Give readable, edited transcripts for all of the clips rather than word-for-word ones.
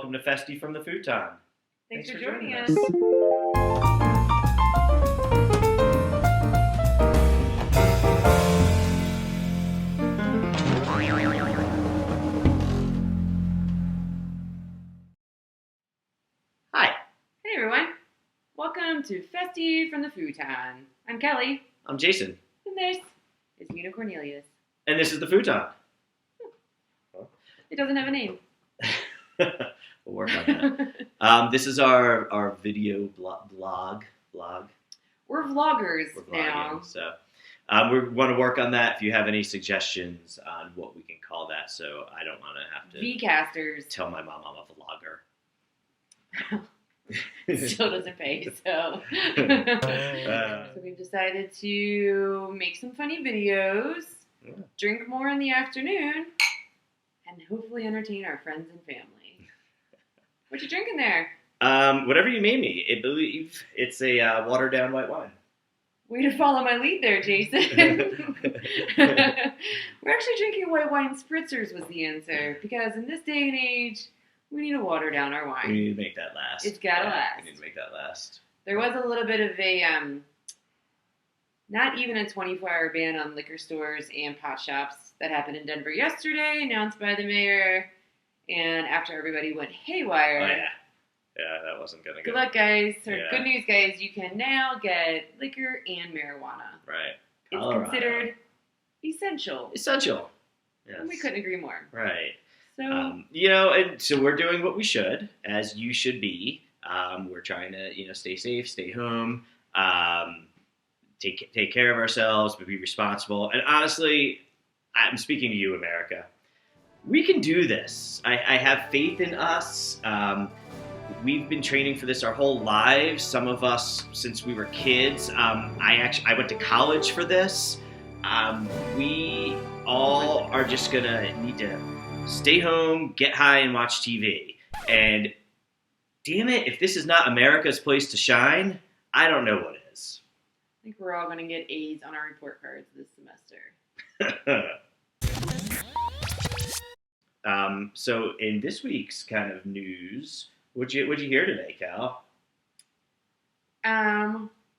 welcome to Festy from the Futon. Thanks for joining us. Hi, Hey everyone, welcome to Festy from the Futon. I'm Kelly, I'm Jason, and this is Una Cornelius. and this is the Futon. It doesn't have a name. We'll work on that. This is our video blog. We're vloggers We're vlogging, now. so we want to work on that. If you have any suggestions on what we can call that, so I don't want to have to V-casters. tell my mom I'm a vlogger. Still doesn't pay, so. So we've decided to make some funny videos, drink more in the afternoon, and hopefully entertain our friends and family. What you drinking there? Whatever you name me. I believe it's a watered down white wine. Way to follow my lead there, Jason. We're actually drinking white wine spritzers was the answer, because in this day and age, we need to water down our wine. We need to make that last. It's gotta last. We need to make that last. There was a little bit of a, not even a 24-hour ban on liquor stores and pot shops that happened in Denver yesterday, announced by the mayor, and after everybody went haywire. Oh, yeah. Yeah, that wasn't going to go. Good luck, guys. Or Yeah. good news, guys. You can now get liquor and marijuana. Right. It's Colorado. Considered essential. Essential. Yes. And we couldn't agree more. Right. So, And so we're doing what we should, as you should be. We're trying to, stay safe, stay home, take care of ourselves, but be responsible. And honestly, I'm speaking to you, America. We can do this. I have faith in us. We've been training for this our whole lives. Some of us since we were kids. I went to college for this. We all are just gonna need to stay home, get high, and watch TV. And damn it, if this is not America's place to shine, I don't know what is. I think we're all going to get A's on our report cards this semester. So in this week's kind of news, what'd you hear today, Cal?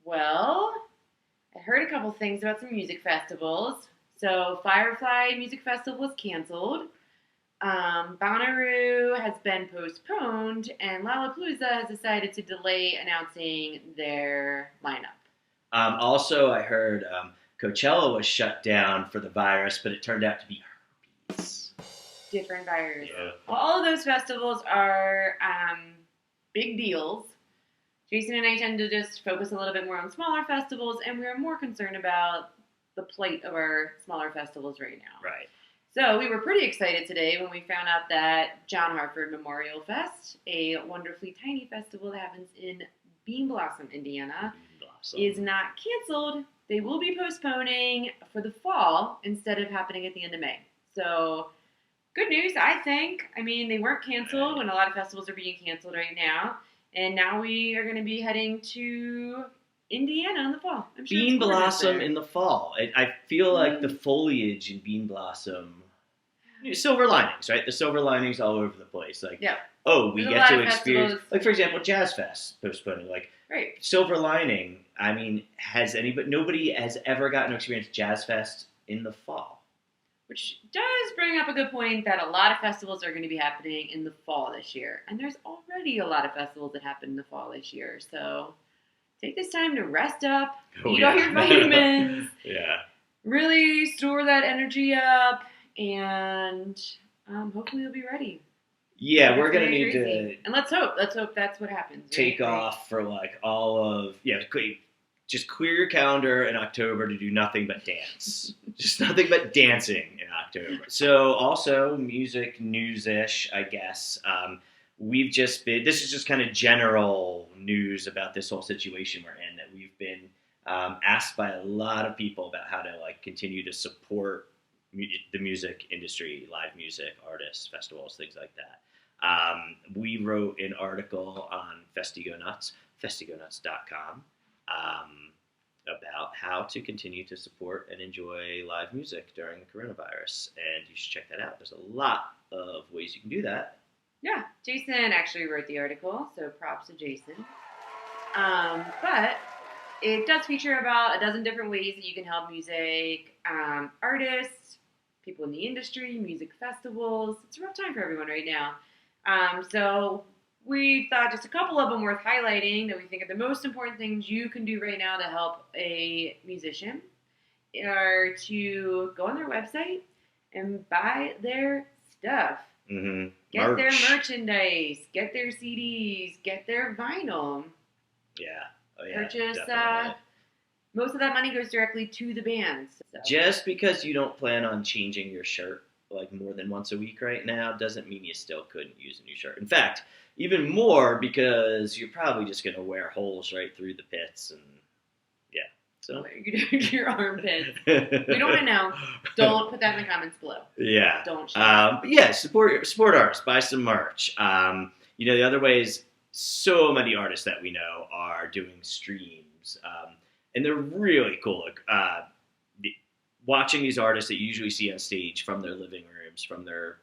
Well, I heard a couple things about some music festivals. So Firefly Music Festival was canceled. Bonnaroo has been postponed, and Lollapalooza has decided to delay announcing their lineup. Also, I heard Coachella was shut down for the virus, but it turned out to be herpes. Different virus. Yeah. Well, all of those festivals are big deals. Jason and I tend to just focus a little bit more on smaller festivals, and we're more concerned about the plight of our smaller festivals right now. Right. So we were pretty excited today when we found out that John Hartford Memorial Fest, a wonderfully tiny festival that happens in Bean Blossom, Indiana, is not canceled. They will be postponing for the fall instead of happening at the end of May. So good news, I think. I mean, they weren't canceled when a lot of festivals are being canceled right now. And now we are going to be heading to Indiana in the fall. I'm sure Bean it's gorgeous Blossom there. in the fall. I feel like the foliage in Bean Blossom, silver linings, right? The silver linings all over the place. Like, Yeah. oh, we There's a get lot to of experience, festivals. like for example, Jazz Fest postponing. Like, Right. silver lining. I mean, nobody has ever gotten to experience Jazz Fest in the fall. Which does bring up a good point that a lot of festivals are going to be happening in the fall this year. And there's already a lot of festivals that happen in the fall this year. So take this time to rest up, eat all your vitamins, Yeah. really store that energy up, and hopefully you'll be ready. Yeah, we're It's going to gonna be need to crazy. And let's hope that's what happens. Right? take off for like just clear your calendar in October to do nothing but dance. Just nothing but dancing in October. So also music news-ish, I guess. This is just kind of general news about this whole situation we're in, that we've been asked by a lot of people about how to like continue to support the music industry, live music, artists, festivals, things like that. We wrote an article on Festy GoNuts, festygonuts.com, about how to continue to support and enjoy live music during the coronavirus. And you should check that out. There's a lot of ways you can do that. Yeah, Jason actually wrote the article, so props to Jason. But it does feature about a dozen different ways that you can help music artists, people in the industry, music festivals. It's a rough time for everyone right now. So we thought just a couple of them worth highlighting that we think are the most important things you can do right now to help a musician are to go on their website and buy their stuff. Mm-hmm. Get their merchandise, get their CDs, get their vinyl. Yeah. Oh, yeah. Purchase. Definitely. Most of that money goes directly to the bands. So. Just because you don't plan on changing your shirt like more than once a week right now doesn't mean you still couldn't use a new shirt. In fact, even more because you're probably just going to wear holes right through the pits and yeah. So your armpits. We don't want to know. Don't put that in the comments below. Yeah. Don't share. But yeah, support artists. Buy some merch. The other ways, so many artists that we know are doing streams, and they're really cool. Watching these artists that you usually see on stage from their living rooms, from their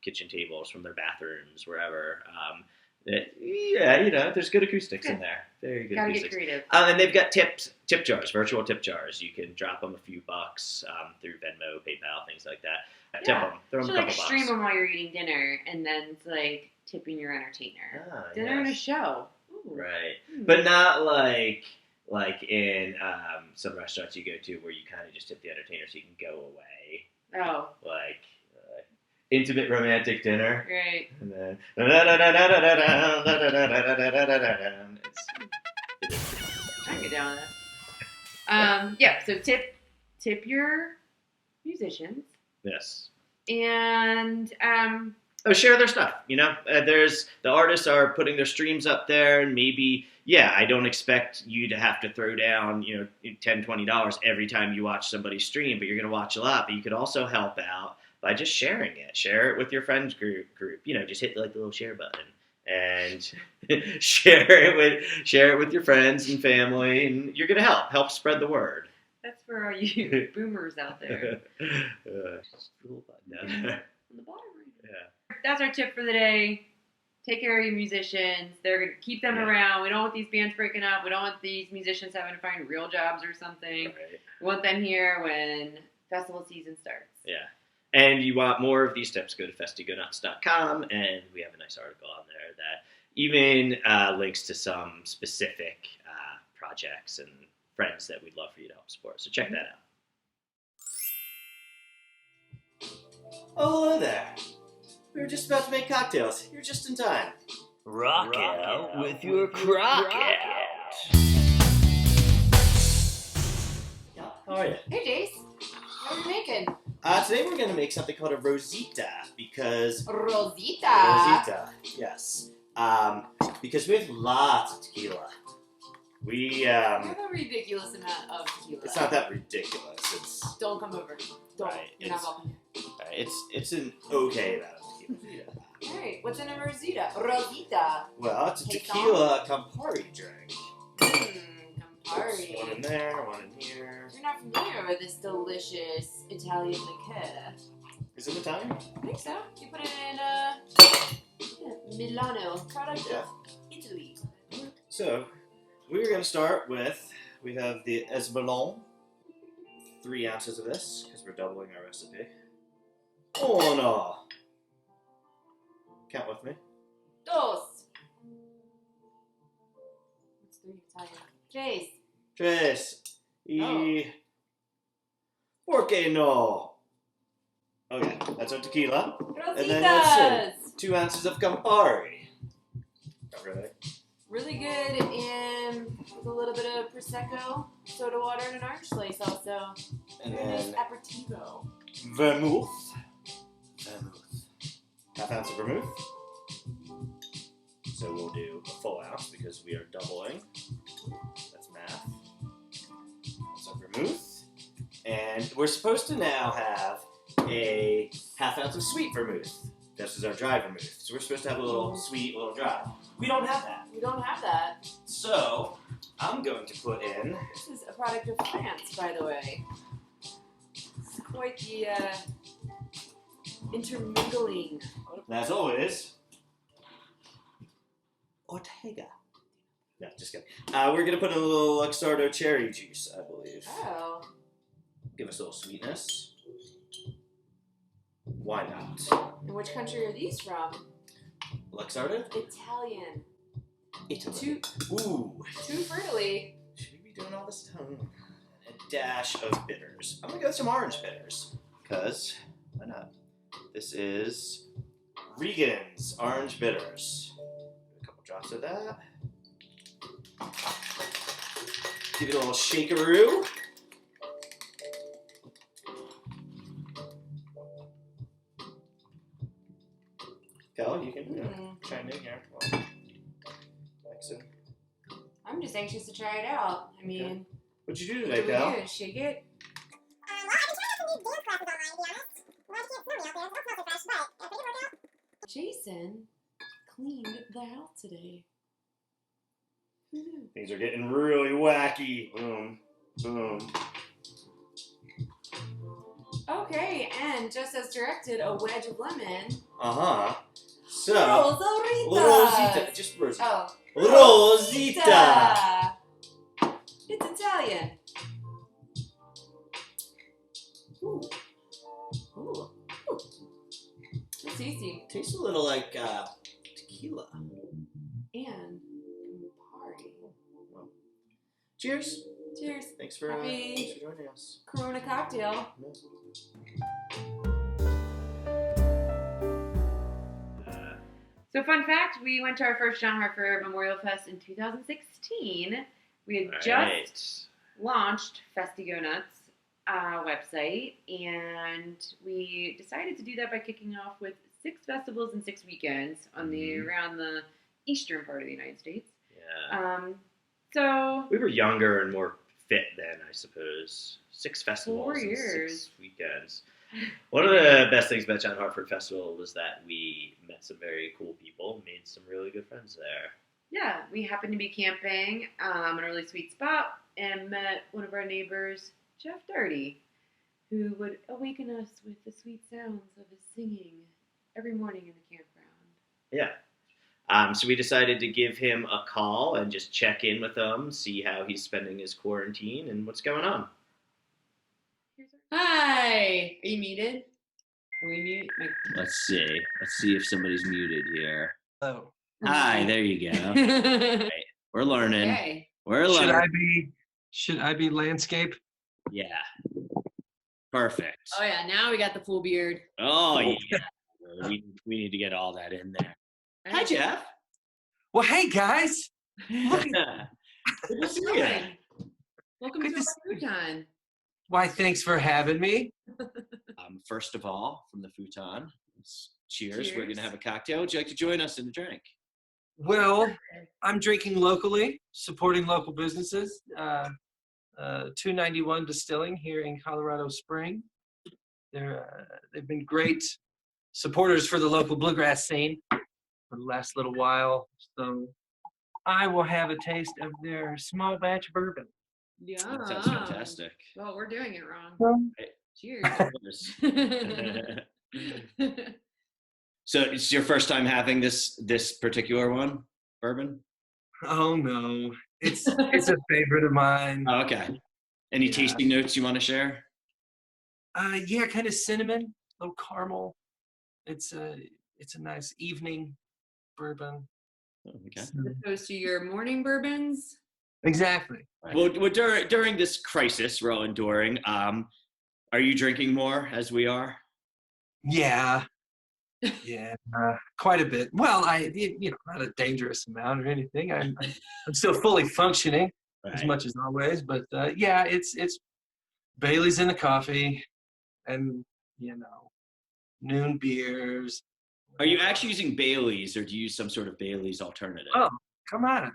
kitchen tables, from their bathrooms, wherever. There's good acoustics in there. Very good Gotta acoustics. Get creative. And they've got tip jars, virtual tip jars. You can drop them a few bucks through Venmo, PayPal, things like that. Tip them. Throw them a couple bucks. Stream them while you're eating dinner, and then it's like tipping your entertainer. Dinner and a show. Ooh. Right. But not like in some restaurants you go to where you kind of just tip the entertainer so you can go away. Oh. Like intimate romantic dinner. Right. And then I can get down with that. So tip your musicians. Yes. And share their stuff. There's the artists are putting their streams up there, and maybe I don't expect you to have to throw down $10-$20 every time you watch somebody's stream, but you're going to watch a lot. But you could also help out by just sharing it. Share it with your friends group. Just hit the little share button and share it with your friends and family, and you're going to help spread the word. That's for all you boomers out there. Little button down there. On the bottom right. Yeah. That's our tip for the day. Take care of your musicians. They're going to keep them around. We don't want these bands breaking up. We don't want these musicians having to find real jobs or something. Right. We want them here when festival season starts. Yeah. And you want more of these tips, go to festygonuts.com, and we have a nice article on there that even links to some specific projects and friends that we'd love for you to help support. So check that out. Oh, hello there. We were just about to make cocktails. You're just in time. Rock out with your Crock Out. Yeah, how are you? Hey, Jace. What are you making? Today we're going to make something called a Rosita because... Rosita, yes. Because we have lots of tequila. We have a ridiculous amount of tequila. It's not that ridiculous. It's... Don't come over. Don't. Right, You're not welcome here. It's an okay amount of tequila. Alright, what's in a Rosita? Rosita. Well, it's a tequila Campari drink. Campari. One in there, one in here. You're not familiar with this delicious Italian liqueur. Is it Italian? I think so. You put it in Milano, product of Italy. So, we're going to start with, we have the Esballon, 3 ounces of this, because we're doubling our recipe. Oh no! Count with me. Dos. What's 3 Italian? Tres. ¿Por qué no? Okay, that's our tequila. Rositas. And then that's 2 ounces of Campari. Really? Really good, and with a little bit of Prosecco, soda water, and an orange slice also. And Very then nice aperitivo. vermouth. Half ounce of vermouth. So we'll do a full ounce because we are doubling. That's math. So vermouth. And we're supposed to now have a half ounce of sweet vermouth. This is our dry vermouth. So we're supposed to have a little sweet, a little dry. We don't have that. We don't have that. So I'm going to put in... This is a product of France, by the way. It's quite the intermingling. And as always, Ortega. No, just kidding. We're going to put in a little Luxardo cherry juice, I believe. Oh. Give us a little sweetness. Why not? And which country are these from? Luxardo? Italian. Italy. Ooh. Two for Italy. Should we be doing all this time? A dash of bitters. I'm going to go with some orange bitters. Because, why not? This is Regan's Orange Bitters. A couple drops of that. Give it a little shakeroo. Kel, you can chime in here. Well, Jackson. I'm just anxious to try it out. I mean, okay. What'd you do today, Kel? Shake it? Well, I've been trying out some new dance classes online, to be honest. Well, I can't smell me out there. It smells so fresh, but I think it worked out. Jason cleaned the house today. Who knew? Things are getting really wacky. Boom. Boom. Okay, and just as directed, a wedge of lemon. Uh-huh. So, Rosita. Rosita. Just Rosita. Oh. Rosita. It's Italian. Ooh. Ooh. Ooh. It's easy. Tastes a little like tequila. And Campari. Cheers. Cheers. Thanks for joining us. Corona cocktail. So fun fact, we went to our first John Hartford Memorial Fest in 2016. We had just launched Festy GoNuts website, and we decided to do that by kicking off with 6 festivals and 6 weekends on around the eastern part of the United States. Yeah. So we were younger and more fit then, I suppose. 6 festivals 4 and years. 6 weekends. One of the best things about John Hartford Festival was that we met some very cool people, made some really good friends there. Yeah, we happened to be camping in a really sweet spot and met one of our neighbors, Jeff Dirty, who would awaken us with the sweet sounds of his singing every morning in the campground. Yeah. So we decided to give him a call and just check in with him, see how he's spending his quarantine and what's going on. Hi! Are you muted? Are we mute? Let's see. Let's see if somebody's muted here. Oh. Hi, there you go. Right. We're learning. Okay. We're learning. Should I be landscape? Yeah. Perfect. Oh yeah, now we got the full beard. Oh, yeah. We need to get all that in there. Hi, Jeff. Well, hey guys. Look at, Good to see you. Welcome Good to to our Futon. why, thanks for having me. First of all, from the Futon, cheers. We're Cheers. going to have a cocktail. Would you like to join us in the drink? Well, I'm drinking locally, supporting local businesses. 291 Distilling here in Colorado Spring. They've been great supporters for the local bluegrass scene for the last little while. So I will have a taste of their small batch bourbon. Yeah. That sounds fantastic. Well, we're doing it wrong. Hey. Cheers. So it's your first time having this particular one, bourbon? Oh no, it's a favorite of mine. Oh, okay. Any tasting notes you want to share? Yeah, kind of cinnamon, a little caramel. It's a nice evening bourbon. Oh, okay. As opposed to your morning bourbons. Exactly. Well, during this crisis we're all enduring, are you drinking more as we are? Yeah. Yeah, quite a bit. Well, not a dangerous amount or anything. I'm still fully functioning as much as always, but yeah, it's Bailey's in the coffee, and noon beers. Are you actually using Bailey's, or do you use some sort of Bailey's alternative? Oh, come on.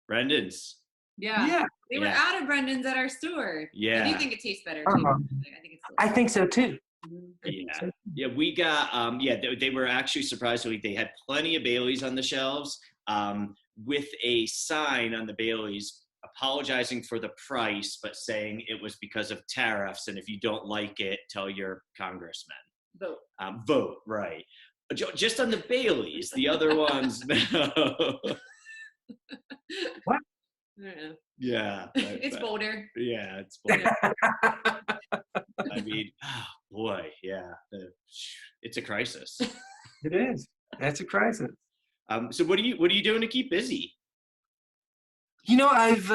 Brendan's. Yeah. They were out of Brendan's at our store. Yeah. I do think it tastes better too. Uh-huh. I think it's I think so too. Yeah. Yeah, we got they were actually surprisingly, they had plenty of Baileys on the shelves, with a sign on the Baileys apologizing for the price, but saying it was because of tariffs, and if you don't like it, tell your congressman. Vote. Vote, right. Just on the Baileys. The other ones, no. What? I don't know. Yeah. It's bolder. Yeah, it's bolder. I mean, oh boy, yeah. It's a crisis. It is. That's a crisis. So what are you doing to keep busy? I've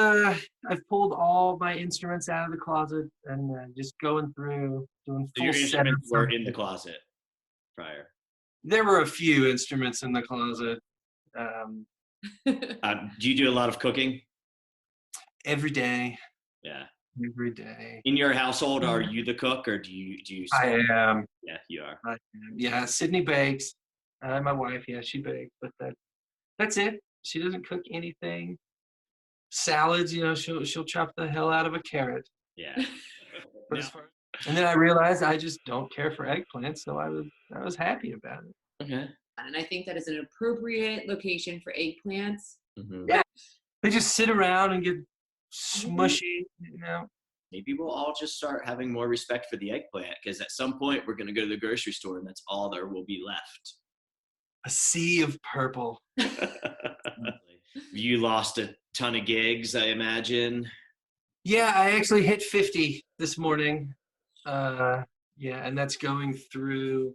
pulled all my instruments out of the closet and just going through doing So your full instruments setups. were in the closet prior. There were a few instruments in the closet. Do you do a lot of cooking? Every day. Yeah. Every day. In your household, are you the cook, or do you? I am. Yeah, you are. I am. Yeah, Sydney bakes. My wife, yeah, she bakes, but that's it. She doesn't cook anything. Salads, she'll chop the hell out of a carrot. Yeah. But and then I realized I just don't care for eggplants, so I was happy about it. Okay. And I think that is an appropriate location for eggplants. Mm-hmm. Yeah. They just sit around and get smushy, Maybe we'll all just start having more respect for the eggplant, because at some point we're going to go to the grocery store and that's all there will be left. A sea of purple. You lost a ton of gigs, I imagine. Yeah, I actually hit 50 this morning. Yeah, and that's going through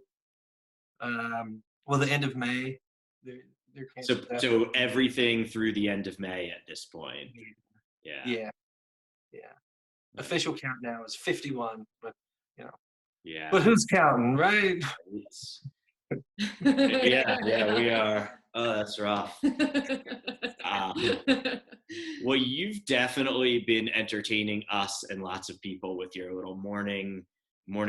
the end of May. They're So everything through the end of May at this point. Yeah. Official count now is 51, but Yeah. But who's counting, right? Yeah, we are. Oh, that's rough. Well, you've definitely been entertaining us and lots of people with your little morning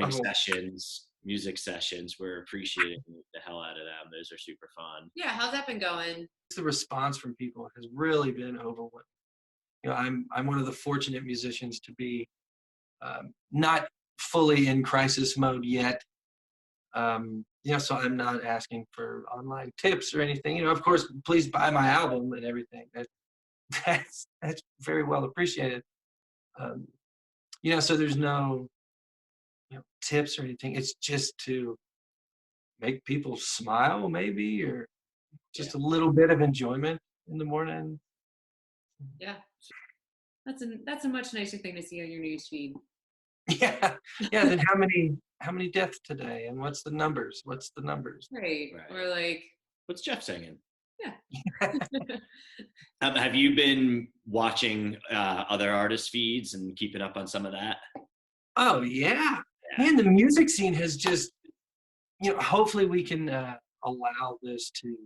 sessions, music sessions. We're appreciating the hell out of them. Those are super fun. Yeah, how's that been going? The response from people has really been overwhelming. I'm one of the fortunate musicians to be not fully in crisis mode yet. So I'm not asking for online tips or anything. Of course, please buy my album and everything. That's very well appreciated. So there's no tips or anything. It's just to make people smile, maybe, or just a little bit of enjoyment in the morning. Yeah, that's a much nicer thing to see on your newsfeed. Yeah. Then how many deaths today, and what's the numbers? Right. Or like, what's Jeff singing? Yeah. Have you been watching other artist feeds and keeping up on some of that? Oh yeah. Man, the music scene has just, hopefully we can allow this to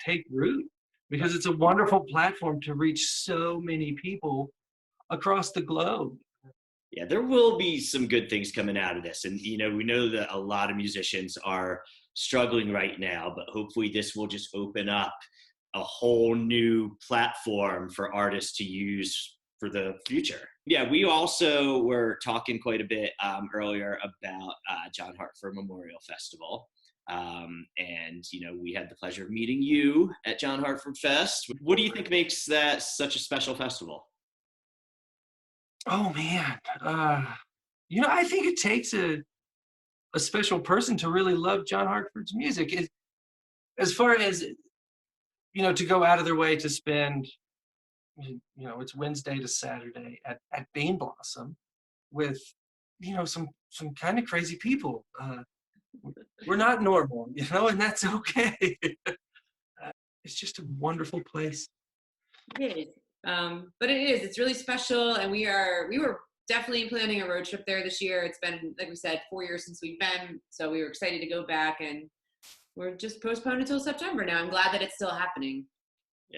take root, because it's a wonderful platform to reach so many people across the globe. Yeah, there will be some good things coming out of this. And, we know that a lot of musicians are struggling right now, but hopefully this will just open up a whole new platform for artists to use for the future. Yeah, we also were talking quite a bit earlier about John Hartford Memorial Festival. And, we had the pleasure of meeting you at John Hartford Fest. What do you think makes that such a special festival? Oh man, I think it takes a special person to really love John Hartford's music. As far as to go out of their way to spend, it's Wednesday to Saturday at Bean Blossom with, some kind of crazy people. We're not normal, and that's okay. It's just a wonderful place. It is. But it's really special, and we were definitely planning a road trip there this year. It's been, like we said, 4 years since we've been, so we were excited to go back, and we're just postponed until September now. I'm glad that it's still happening.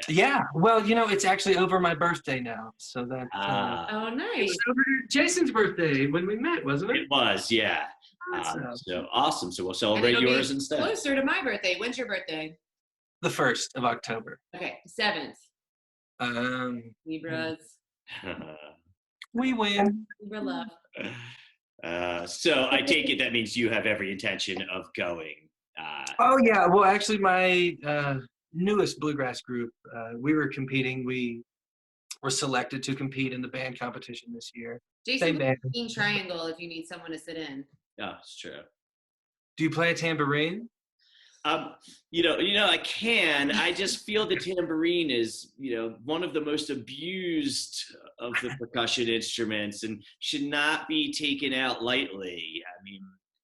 Yeah. Well, it's actually over my birthday now, so that. Oh, nice. It's over Jason's birthday when we met, wasn't it? It was, yeah. So awesome. So we'll celebrate yours instead. Closer to my birthday. When's your birthday? The 1st of October. Okay, 7th. Libras. We win. Libra love. So I take it that means you have every intention of going. Oh yeah. Well, actually, my newest bluegrass group, we were competing. We were selected to compete in the band competition this year. Jason, Team Triangle if you need someone to sit in. Yeah, it's true. Do you play a tambourine? I can. I just feel the tambourine is, one of the most abused of the percussion instruments and should not be taken out lightly. I mean,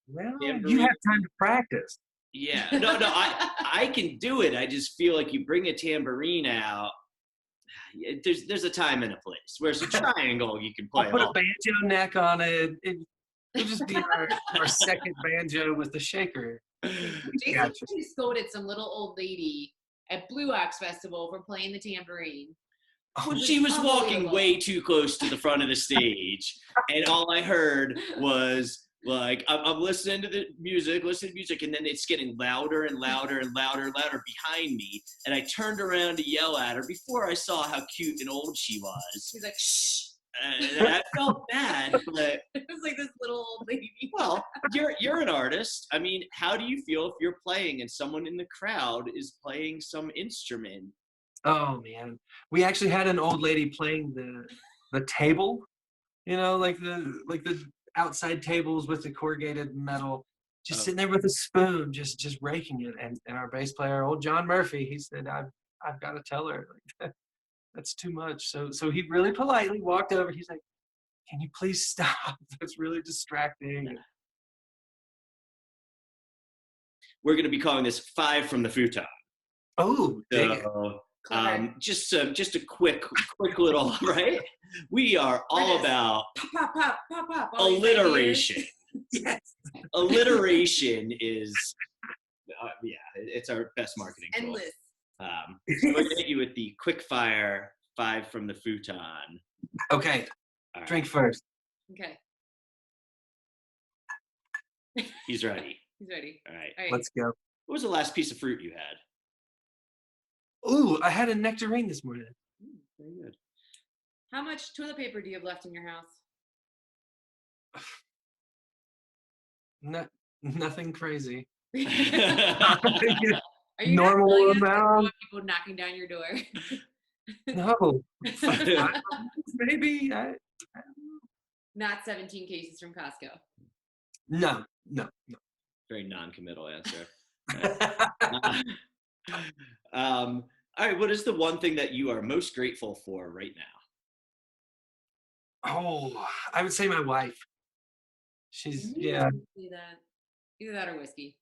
Well, tambourine, you have time to practice. yeah. No, I can do it. I just feel like you bring a tambourine out, there's a time and a place. Whereas a triangle, you can play I'll put all. a banjo neck on it. It'll just be our second banjo with the shaker. Jason Gotcha. actually scolded some little old lady at Blue Ox Festival for playing the tambourine. Well, she was walking way too close to the front of the stage, and all I heard was like, I'm listening to the music, and then it's getting louder and louder and louder and louder behind me, and I turned around to yell at her before I saw how cute and old she was. She's like, shh. And I felt bad, but it was like this little old lady. well, you're an artist. I mean, how do you feel if you're playing and someone in the crowd is playing some instrument? Oh man, we actually had an old lady playing the table, like the outside tables with the corrugated metal, just sitting there with a spoon, just raking it. And our bass player, old John Murphy, he said, I've got to tell her, like, that's too much. So he really politely walked over. He's like, can you please stop? That's really distracting. We're going to be calling this 5 from the Futon. Oh, dig it. Just a quick little, right? We are all about pop, pop, pop, pop, alliteration. Yes. Alliteration is, it's our best marketing tool. Endless. So we're going to hit you with the quick fire 5 from the Futon. Okay, Right. drink first. Okay, He's ready. he's ready. All right. All right. Let's go. What was the last piece of fruit you had? Ooh, I had a nectarine this morning. Very good. How much toilet paper do you have left in your house? Nothing crazy. Are you Normal not telling us that amount. you want people knocking down your door? No, maybe. I don't know. Not 17 cases from Costco. No. Very non-committal answer. All right. What is the one thing that you are most grateful for right now? Oh, I would say my wife. She's Do that. Either that or whiskey.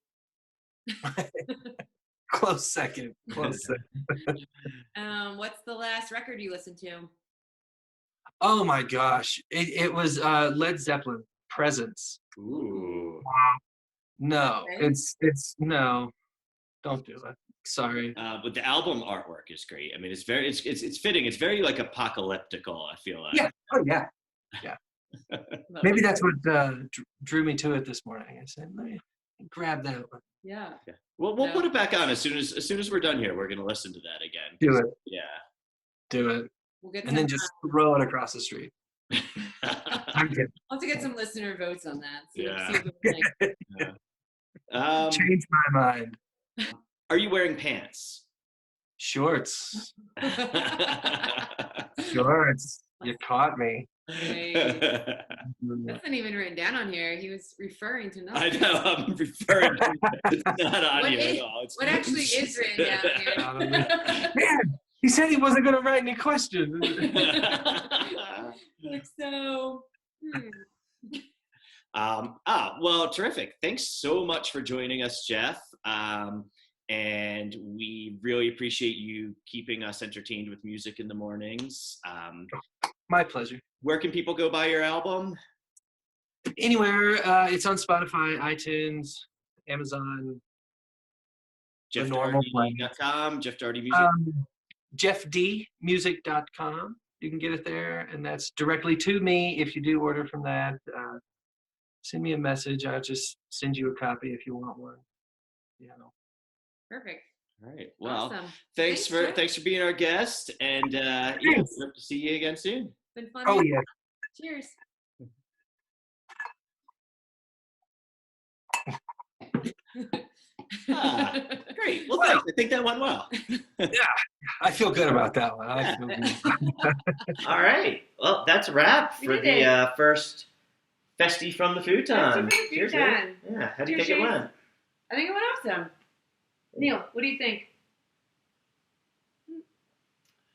close second. Close second. What's the last record you listened to? Oh my gosh, it was Led Zeppelin. Presence. Ooh. No, Okay. it's no. Don't do it. Sorry. But the album artwork is great. I mean, it's fitting. It's very like apocalyptical, I feel like. Yeah. Oh yeah. Maybe that's what drew me to it this morning. I said, let me grab that one. Yeah. Well, we'll put it back on as soon as we're done here. We're gonna listen to that again. Do it. Yeah. Do it. We'll get And then just throw it across the street. I'm kidding. I'll have to get some listener votes on that. See Yeah. what we think. Change my mind. Are you wearing pants? Shorts. Shorts. You caught me. Right. That's not even written down on here. He was referring to I nothing. know. I'm referring to it's not on What here is- at all. It's What actually is written down here? Man, he said he wasn't going to write any questions. Like so. Well, terrific. Thanks so much for joining us, Jeff. And we really appreciate you keeping us entertained with music in the mornings. My pleasure. Where can people go buy your album? Anywhere. It's on Spotify, iTunes, Amazon. The normal JeffDarty.com, Jeff Darty Music. JeffDmusic.com. You can get it there, and that's directly to me. If you do order from that, send me a message. I'll just send you a copy if you want one. Perfect. All right. Well, Awesome. thanks for being our guest, and hope to see you again soon. Been fun. Oh yeah. Cheers. Great. Well, thanks. I think that went well. I feel good about that one. I feel good. All right. Well, that's a wrap We for did the first Festy from the Futon. Festy from the Cheers, Futon. man. Yeah. How do you Cheers, think it cheers. went? I think it went awesome. Neil, what do you think?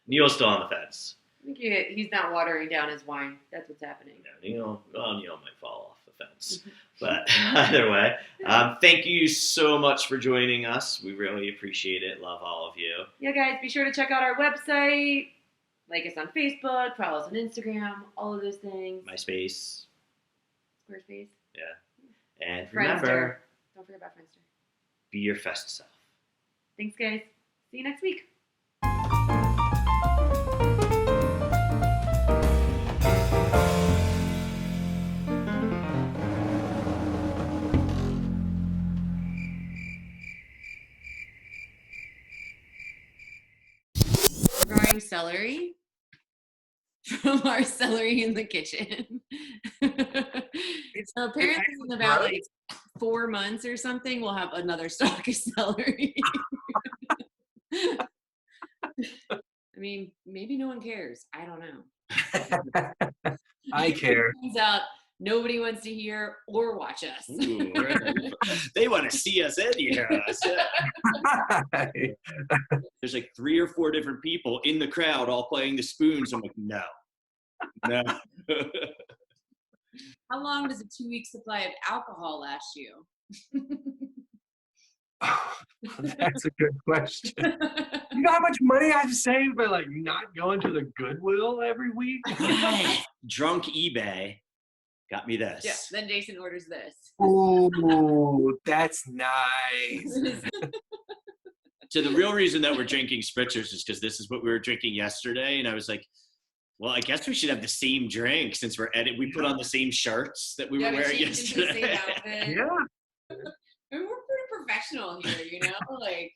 Neil's still on the fence. I think he's not watering down his wine. That's what's happening. Neil might fall off the fence. But either way, thank you so much for joining us. We really appreciate it. Love all of you. Yeah, guys, be sure to check out our website. Like us on Facebook. Follow us on Instagram. All of those things. MySpace. Squarespace. Yeah. And Friendster. remember, Don't forget about Friendster. be your fest self. Thanks, guys. See you next week. Growing celery from our celery in the kitchen. So apparently in about like 4 months or something, we'll have another stalk of celery. I mean, maybe no one cares. I don't know. I care. Turns out nobody wants to hear or watch us. Ooh, they want to see us and hear us. There's like 3 or 4 different people in the crowd all playing the spoons. I'm like, no. How long does a 2-week supply of alcohol last you? That's a good question. You know how much money I've saved by like not going to the Goodwill every week? Drunk eBay got me this. Yeah, then Jason orders this. Ooh, that's nice. So the real reason that we're drinking spritzers is because this is what we were drinking yesterday, and I was like, well, I guess we should have the same drink since we put on the same shirts that we were wearing yesterday. The same outfit. Yeah. I mean, we're pretty professional here, you know? Like